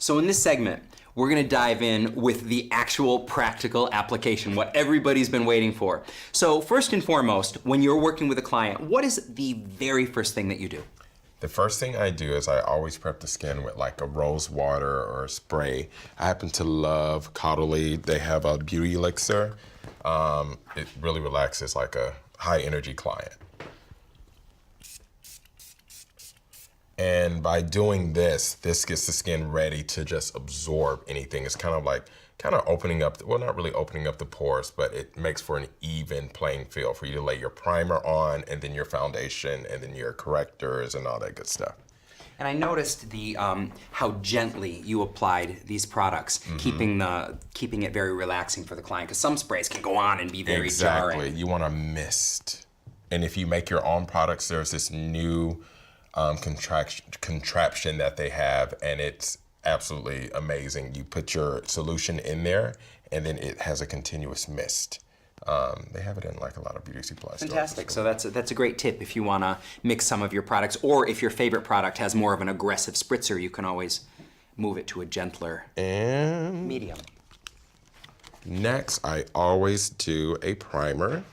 So in this segment, we're gonna dive in with the actual practical application, what everybody's been waiting for. So first and foremost, when you're working with a client, what is the very first thing that you do? The first thing I do is I always prep the skin with like a rose water or a spray. I happen to love Caudalie. They have a beauty elixir. It really relaxes like a high energy client. And by doing this gets the skin ready to just absorb anything. It's kind of opening up, well, not really opening up the pores, but it makes for an even playing field for you to lay your primer on and then your foundation and then your correctors and all that good stuff. And I noticed the how gently you applied these products, keeping it very relaxing for the client, because some sprays can go on and be very jarring. Exactly, you want a mist. And if you make your own products, there's this new contraption that they have, and it's absolutely amazing. You put your solution in there, and then it has a continuous mist. They have it in like a lot of beauty supply stores. Fantastic. So that's a great tip if you want to mix some of your products, or if your favorite product has more of an aggressive spritzer, you can always move it to a gentler and medium. Next, I always do a primer.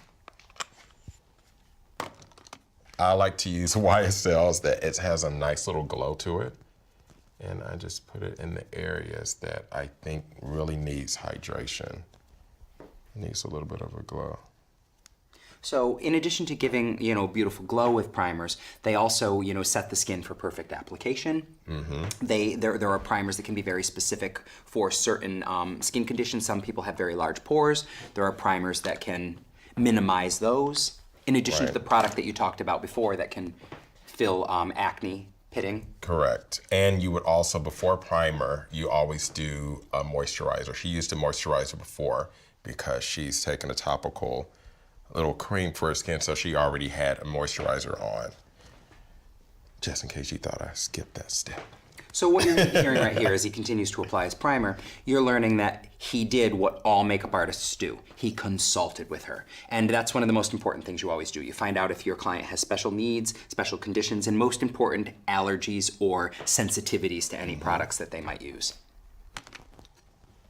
I like to use YSLs that it has a nice little glow to it. And I just put it in the areas that I think really needs hydration. It needs a little bit of a glow. So in addition to giving, beautiful glow with primers, they also, set the skin for perfect application. There are primers that can be very specific for certain skin conditions. Some people have very large pores. There are primers that can minimize those. In addition to the product that you talked about before that can fill acne, pitting. Correct. And you would also, before primer, you always do a moisturizer. She used a moisturizer before because she's taken a topical little cream for her skin, so she already had a moisturizer on. Just in case you thought I skipped that step. So what you're hearing right here as he continues to apply his primer, you're learning that he did what all makeup artists do. He consulted with her. And that's one of the most important things you always do. You find out if your client has special needs, special conditions, and most important, allergies or sensitivities to any products that they might use.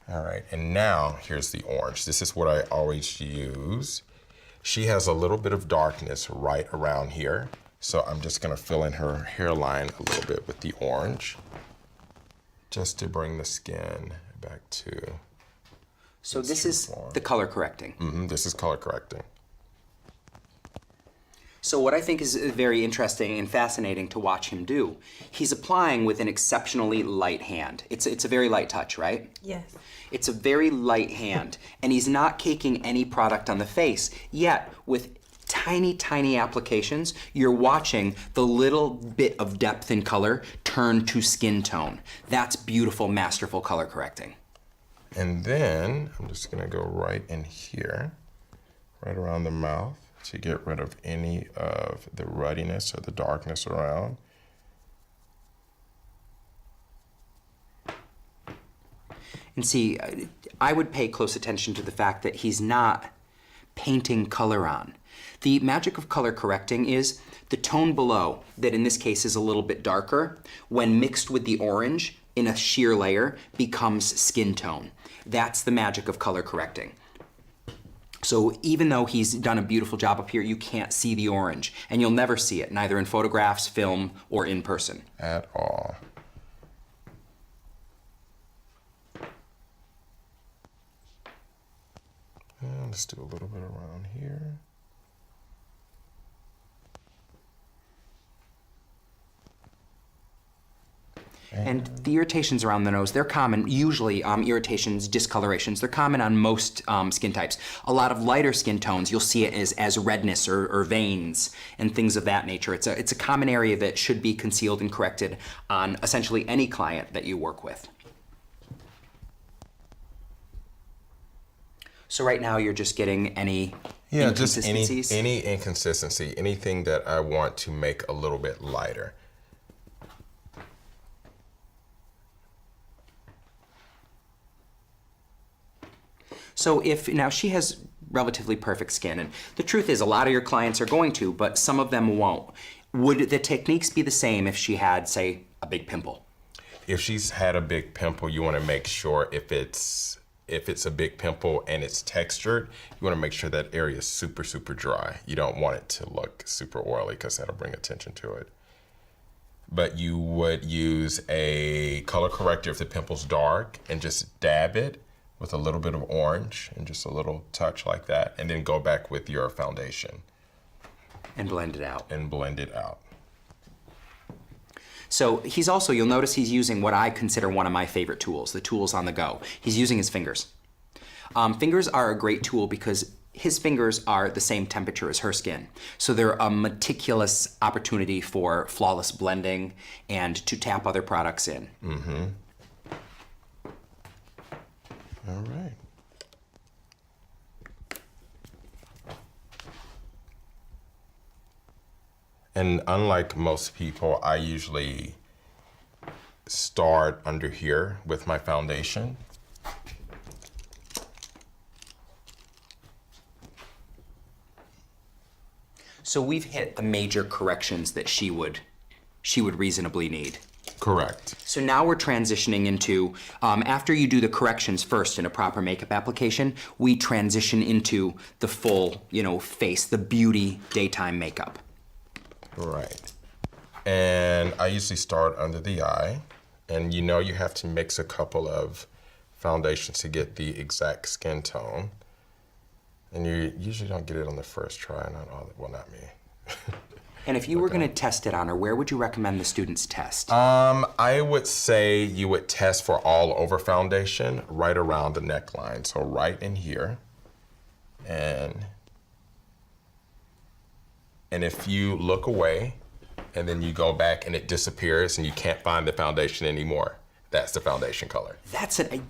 All right, and now here's the orange. This is what I always use. She has a little bit of darkness right around here. So I'm just gonna fill in her hairline a little bit with the orange, just to bring the skin back to. So this is the color correcting. This is color correcting. So what I think is very interesting and fascinating to watch him do, he's applying with an exceptionally light hand. It's a very light touch, right? Yes. It's a very light hand, and he's not caking any product on the face, yet with tiny, tiny applications, you're watching the little bit of depth in color turn to skin tone. That's beautiful, masterful color correcting. And then I'm just gonna go right in here, right around the mouth, to get rid of any of the ruddiness or the darkness around. And see, I would pay close attention to the fact that he's not painting color on. The magic of color correcting is the tone below, that in this case is a little bit darker, when mixed with the orange in a sheer layer, becomes skin tone. That's the magic of color correcting. So even though he's done a beautiful job up here, you can't see the orange, and you'll never see it, neither in photographs, film, or in person. At all. And let's do a little bit around here. And the irritations around the nose, they're common, usually irritations, discolorations, they're common on most skin types. A lot of lighter skin tones, you'll see it as redness or veins and things of that nature. It's a common area that should be concealed and corrected on essentially any client that you work with. So right now you're just getting any inconsistencies? Just any inconsistency, anything that I want to make a little bit lighter. So now she has relatively perfect skin, and the truth is a lot of your clients are going to, but some of them won't. Would the techniques be the same if she had, say, a big pimple? if she's had a big pimple, you want to make sure if it's a big pimple and it's textured, you want to make sure that area is super, super dry. You don't want it to look super oily because that'll bring attention to it. But you would use a color corrector if the pimple's dark and just dab it with a little bit of orange and just a little touch like that, and then go back with your foundation. And blend it out. And blend it out. So he's also, you'll notice he's using what I consider one of my favorite tools, the tools on the go. He's using his fingers. Fingers are a great tool because his fingers are the same temperature as her skin. So they're a meticulous opportunity for flawless blending and to tap other products in. Mm-hmm. All right. And unlike most people, I usually start under here with my foundation. So we've hit the major corrections that she would reasonably need. Correct. So now we're transitioning into, after you do the corrections first in a proper makeup application, we transition into the full, face, the beauty daytime makeup. Right. And I usually start under the eye, and you have to mix a couple of foundations to get the exact skin tone. And you usually don't get it on the first try, not me. And if you were going to test it on her, where would you recommend the students test? I would say you would test for all over foundation right around the neckline. So right in here. And if you look away and then you go back and it disappears and you can't find the foundation anymore, that's the foundation color. That's an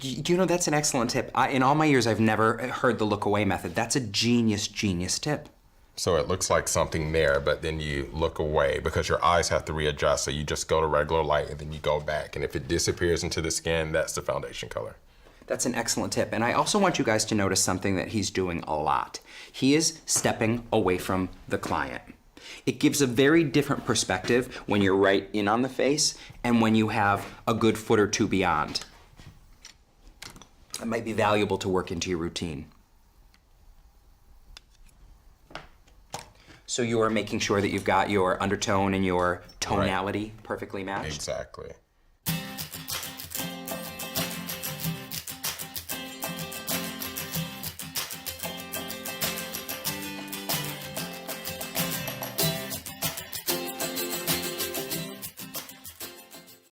excellent tip. In all my years, I've never heard the look away method. That's a genius tip. So it looks like something there, but then you look away because your eyes have to readjust. So you just go to regular light and then you go back. And if it disappears into the skin, that's the foundation color. That's an excellent tip. And I also want you guys to notice something that he's doing a lot. He is stepping away from the client. It gives a very different perspective when you're right in on the face and when you have a good foot or two beyond. It might be valuable to work into your routine. So you are making sure that you've got your undertone and your tonality perfectly matched? Exactly.